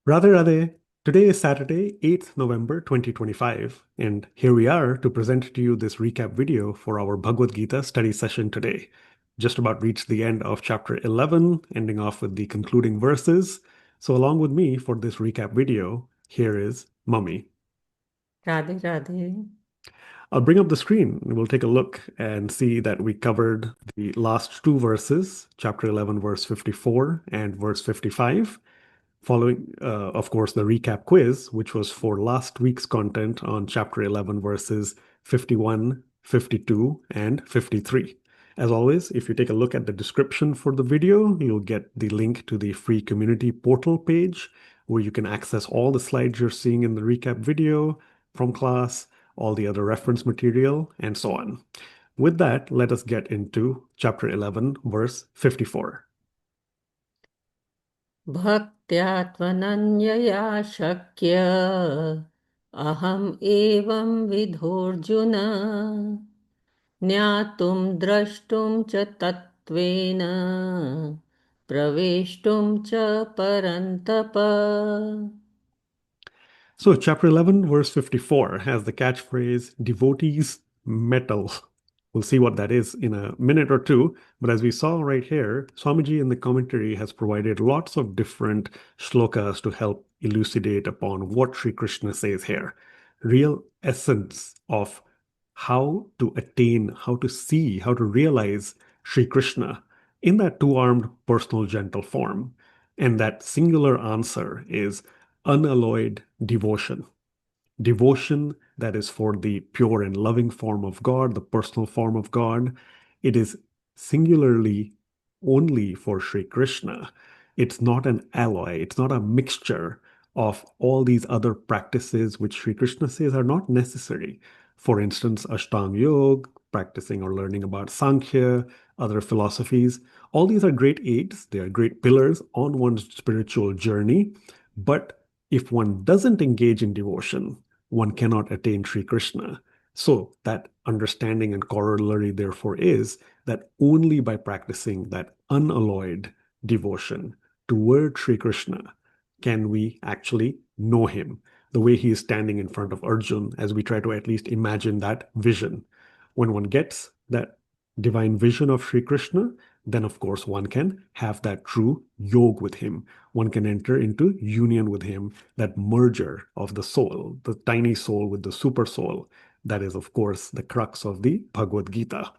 Radhe Radhe. Today is Saturday, 8th November 2025, and here we are to present to you this recap video for our Bhagavad Gita study session today. Just about reached the end of chapter 11, ending off with the concluding verses. So, along with me for this recap video, here is Mummy. Radhe Radhe. I'll bring up the screen and we'll take a look and see that we covered the last two verses, chapter 11, verse 54 and verse 55. Following, of course, the recap quiz, which was for last week's content on chapter 11, verses 51, 52, and 53. As always, if you take a look at the description for the video, you'll get the link to the free community portal page where you can access all the slides you're seeing in the recap video from class, all the other reference material, and so on. With that, let us get into chapter 11, verse 54. भक्त्या त्वनन्यया शक्य अहम् एवं विधोऽर्जुन ज्ञातुं द्रष्टुं च तत्त्वेन प्रवेष्टुं च परन्तप। So, chapter 11, verse 54 has the catchphrase devotees metal. We'll see what that is in a minute or two. But as we saw right here, Swamiji in the commentary has provided lots of different shlokas to help elucidate upon what Sri Krishna says here. Real essence of how to attain, how to see, how to realize Sri Krishna in that two-armed personal gentle form. And that singular answer is unalloyed devotion. Devotion that is for the pure and loving form of God, the personal form of God. It is singularly only for Sri Krishna. It's not an alloy, it's not a mixture of all these other practices which Sri Krishna says are not necessary. For instance, Ashtanga Yoga, practicing or learning about Sankhya, other philosophies. All these are great aids, they are great pillars on one's spiritual journey. But if one doesn't engage in devotion, one cannot attain Sri Krishna. So, that understanding and corollary, therefore, is that only by practicing that unalloyed devotion toward Sri Krishna can we actually know him the way he is standing in front of Arjun, as we try to at least imagine that vision. When one gets that divine vision of Sri Krishna, then of course one can have that true yoga with him. One can enter into union with him, that merger of the soul, the tiny soul with the super soul. That is, of course, the crux of the Bhagavad Gita.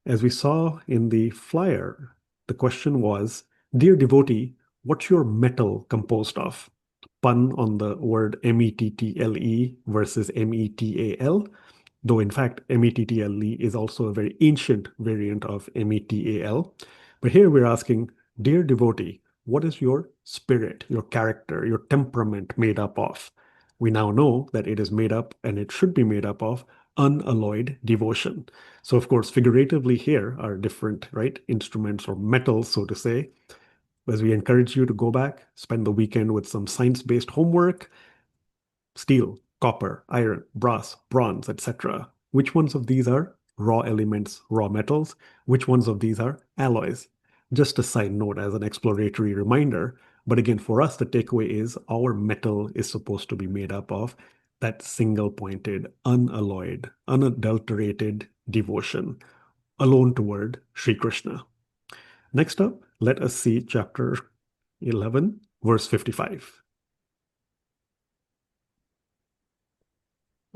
As we saw in the flyer, the question was, Dear devotee, what's your metal composed of? Pun on the word mettle versus metal, though in fact mettle is also a very ancient variant of metal. But here we're asking, Dear devotee, what is your spirit, your character, your temperament made up of? We now know that it is made up and it should be made up of unalloyed devotion. So, of course, figuratively here are different, right, instruments or metals, so to say. As we encourage you to go back, spend the weekend with some science-based homework, steel, copper, iron, brass, bronze, etc. Which ones of these are raw elements, raw metals? Which ones of these are alloys? Just a side note as an exploratory reminder. But again, for us, the takeaway is our metal is supposed to be made up of that single pointed, unalloyed, unadulterated devotion alone toward Sri Krishna. Next up, let us see chapter 11, verse 55.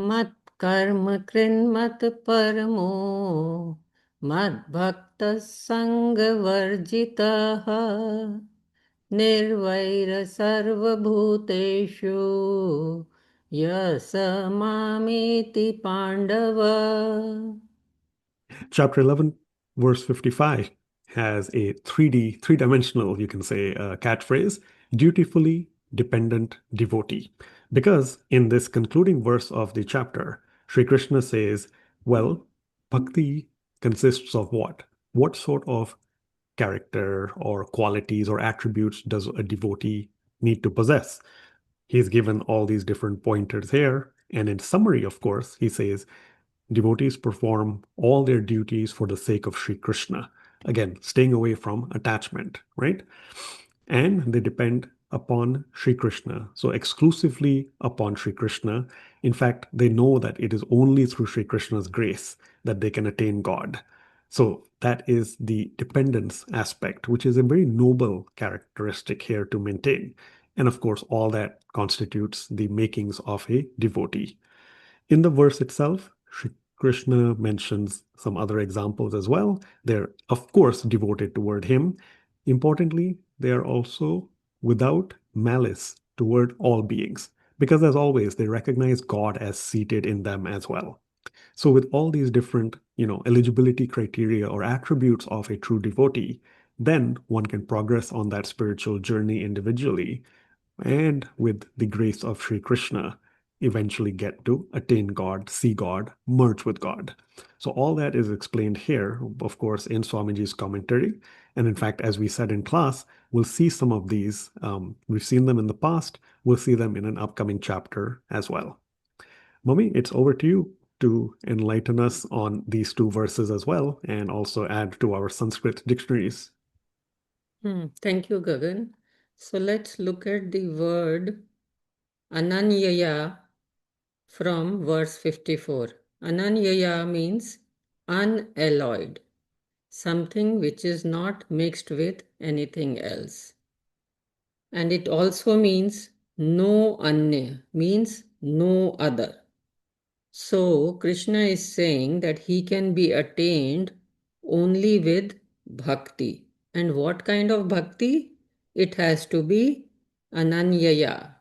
मत्कर्म कृन्मत परमो मद्भक्तः सङ्गवर्जितः निर्वैर सर्वभूतेषु यः स मामेति Pandava. Chapter 11, verse 55 has a 3D, three-dimensional, you can say, catchphrase, dutifully dependent devotee. Because in this concluding verse of the chapter, Sri Krishna says, well, bhakti consists of what? What sort of character or qualities or attributes does a devotee need to possess? He's given all these different pointers here. And in summary, of course, he says, devotees perform all their duties for the sake of Sri Krishna. Again, staying away from attachment, right? And they depend upon Sri Krishna. So exclusively upon Sri Krishna. In fact, they know that it is only through Sri Krishna's grace that they can attain God. So that is the dependence aspect, which is a very noble characteristic here to maintain. And of course, all that constitutes the makings of a devotee. In the verse itself, Sri Krishna mentions some other examples as well. They're, of course, devoted toward him. Importantly, they are also without malice toward all beings, because as always, they recognize God as seated in them as well. So with all these different, eligibility criteria or attributes of a true devotee, then one can progress on that spiritual journey individually and with the grace of Sri Krishna, eventually get to attain God, see God, merge with God. So all that is explained here, of course, in Swamiji's commentary. And in fact, as we said in class, we'll see some of these. We've seen them in the past. We'll see them in an upcoming chapter as well. Mummy, it's over to you to enlighten us on these two verses as well, and also add to our Sanskrit dictionaries. Thank you, Gagan. So let's look at the word Ananyaya from verse 54. Ananyaya means unalloyed, something which is not mixed with anything else. And it also means no anya, means no other. So Krishna is saying that he can be attained only with bhakti. And what kind of bhakti? It has to be ananyaya.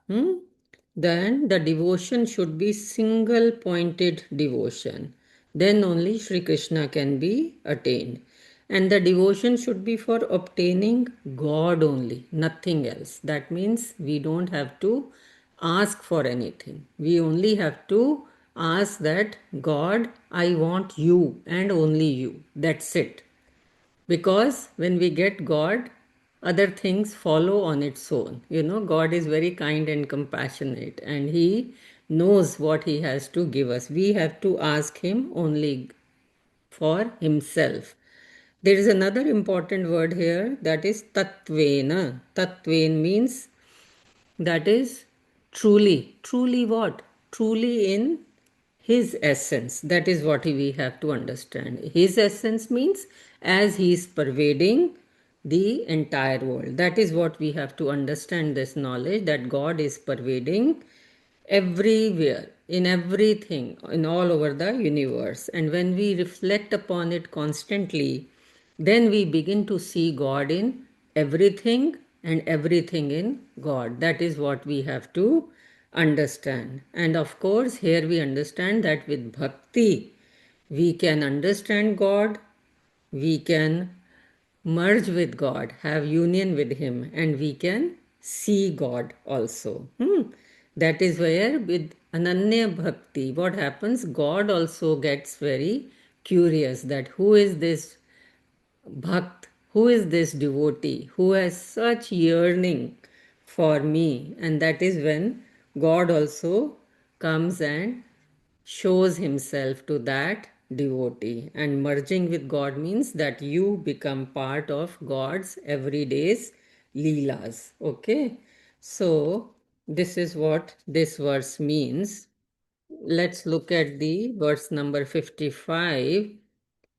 Then the devotion should be single pointed devotion. Then only Sri Krishna can be attained. And the devotion should be for obtaining God only, nothing else. That means we don't have to ask for anything. We only have to ask that God, I want you and only you. That's it. Because when we get God, other things follow on its own. God is very kind and compassionate, and He knows what He has to give us. We have to ask Him only for Himself. There is another important word here, that is tatvena. Tatven means, that is truly. Truly what? Truly in his essence. That is what we have to understand. His essence means as he is pervading the entire world. That is what we have to understand, this knowledge that God is pervading everywhere, in everything, in all over the universe. And when we reflect upon it constantly, then we begin to see God in everything and everything in God. That is what we have to understand. And of course, here we understand that with bhakti, we can understand God, we can merge with God, have union with Him, and we can see God also. That is where with Ananya Bhakti, what happens? God also gets very curious that who is this Bhakt, who is this devotee who has such yearning for me? And that is when God also comes and shows himself to that devotee. And merging with God means that you become part of God's everyday's leelas. Okay, so this is what this verse means. Let's look at the verse number 55.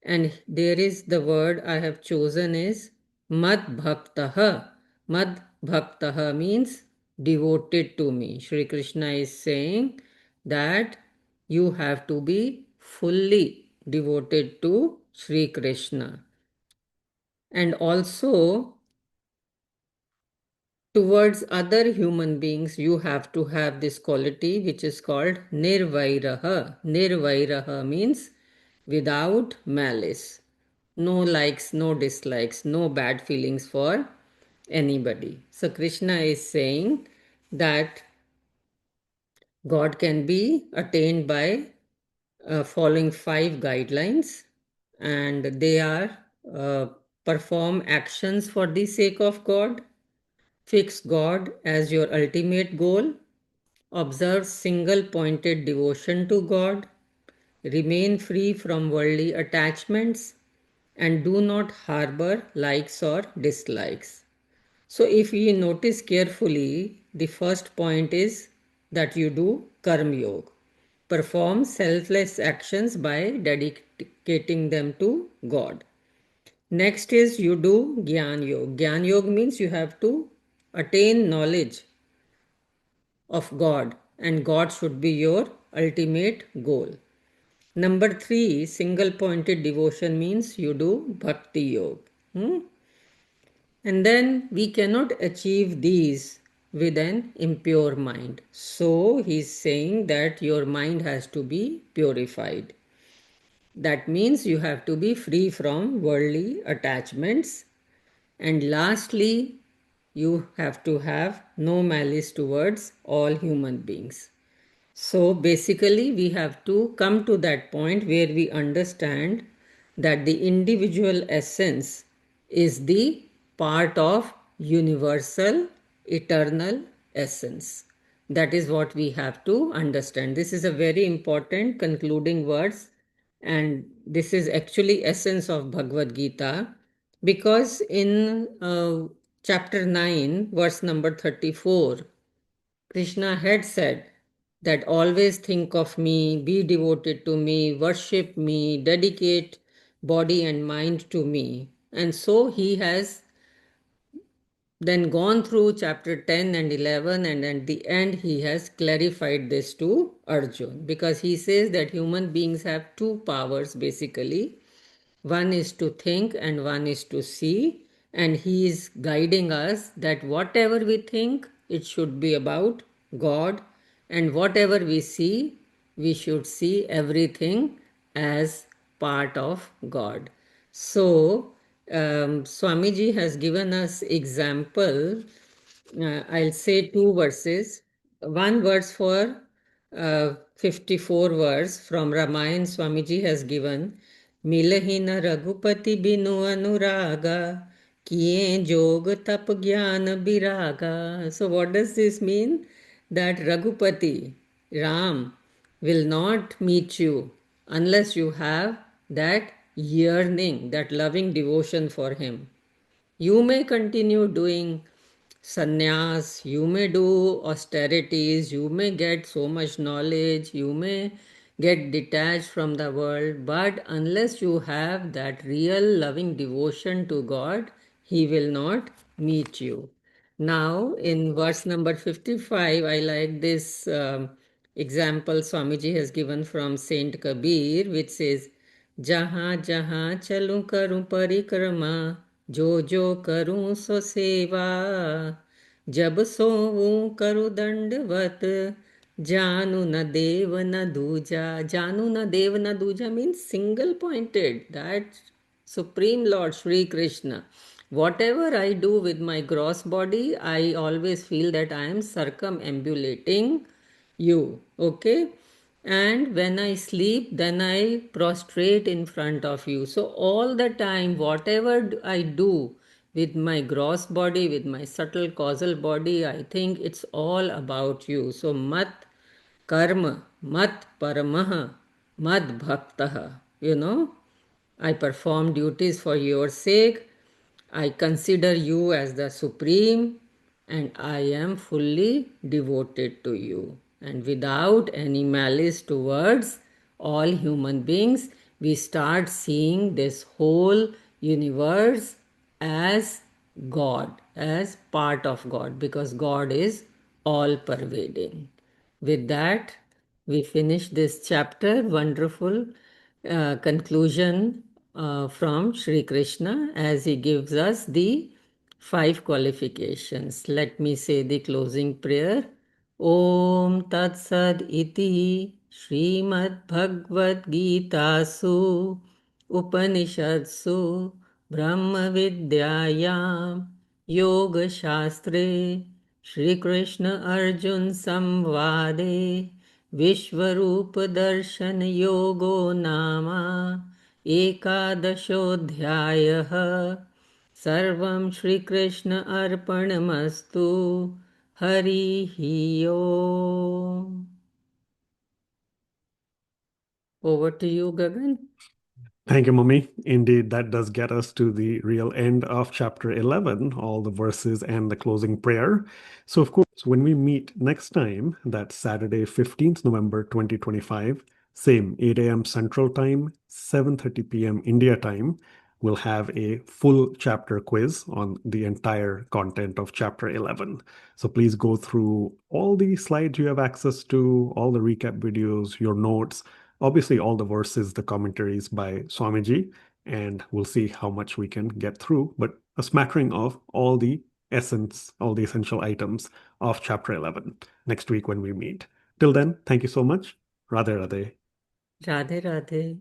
And there is the word I have chosen is Mad Bhaktaha. Mad Bhaktaha means devoted to me. Shri Krishna is saying that you have to be fully devoted to Shri Krishna. And also towards other human beings, you have to have this quality which is called Nirvairaha. Nirvairaha means without malice. No likes, no dislikes, no bad feelings for anybody. So Krishna is saying that God can be attained by following 5 guidelines, and they are perform actions for the sake of God, fix God as your ultimate goal, observe single pointed devotion to God, remain free from worldly attachments, and do not harbor likes or dislikes. So if you notice carefully, the first point is that you do Karma Yoga. Perform selfless actions by dedicating them to God. Next is you do Gyan Yoga. Gyan Yoga means you have to attain knowledge of God, and God should be your ultimate goal. Number three, single pointed devotion means you do Bhakti Yoga. And then we cannot achieve these with an impure mind. So he's saying that your mind has to be purified. That means you have to be free from worldly attachments. And lastly, you have to have no malice towards all human beings. So basically, we have to come to that point where we understand that the individual essence is the part of universal, eternal essence. That is what we have to understand. This is a very important concluding words, and this is actually essence of Bhagavad Gita, because in chapter 9, verse number 34, Krishna had said that always think of me, be devoted to me, worship me, dedicate body and mind to me. And so he has then gone through chapter 10 and 11, and at the end he has clarified this to Arjun, because he says that human beings have two powers basically. One is to think and one is to see, and he is guiding us that whatever we think, it should be about God, and whatever we see, we should see everything as part of God. So, Swamiji has given us example. I'll say two verses. One verse for 54 verse from Ramayana, Swamiji has given, मिलहि न रघुपति बिनु अनुरागा किए जोग तप ज्ञान विरागा. So what does this mean? That Raghupati, Ram, will not meet you unless you have that yearning, that loving devotion for him. You may continue doing sannyas, you may do austerities, you may get so much knowledge, you may get detached from the world, but unless you have that real loving devotion to God, He will not meet you. Now, in verse number 55, I like this example Swamiji has given from Saint Kabir, which says, जहाँ जहाँ चलूं करूं परिक्रमा जो जो करूं सो सेवा जब सोऊं करूं दंडवत जानु न देव न दूजा. जानु न देव न दूजा means single pointed, that Supreme Lord Sri Krishna. Whatever I do with my gross body, I always feel that I am circumambulating you. Okay? And when I sleep, then I prostrate in front of you. So all the time, whatever I do with my gross body, with my subtle causal body, I think it's all about you. So mat karma, mat paramah, mad bhaktah. I perform duties for your sake. I consider you as the supreme, and I am fully devoted to you. And without any malice towards all human beings, we start seeing this whole universe as God, as part of God, because God is all pervading. With that, we finish this chapter. Wonderful conclusion from Sri Krishna as he gives us the five qualifications. Let me say the closing prayer. Om Tat Sad Iti Srimad Bhagavad Gita Su Upanishadsu Brahma Vidyayam Yoga Shastre Shri Krishna Arjun Samvade विश्वरूप दर्शन योगो नामा एकादशोऽध्यायः सर्वं श्रीकृष्ण अर्पणमस्तु हरिः ओम. Over to you, Gagan. Thank you, Mummy. Indeed, that does get us to the real end of chapter 11, all the verses and the closing prayer. So, of course, when we meet next time, that's Saturday, 15th November 2025, same 8 a.m. Central Time, 7:30 p.m. India time, we'll have a full chapter quiz on the entire content of chapter 11. So please go through all the slides you have access to, all the recap videos, your notes, obviously all the verses, the commentaries by Swamiji, and we'll see how much we can get through, but a smattering of all the essence, all the essential items of chapter 11 next week when we meet. Till then, thank you so much. Radhe Radhe. Radhe Radhe.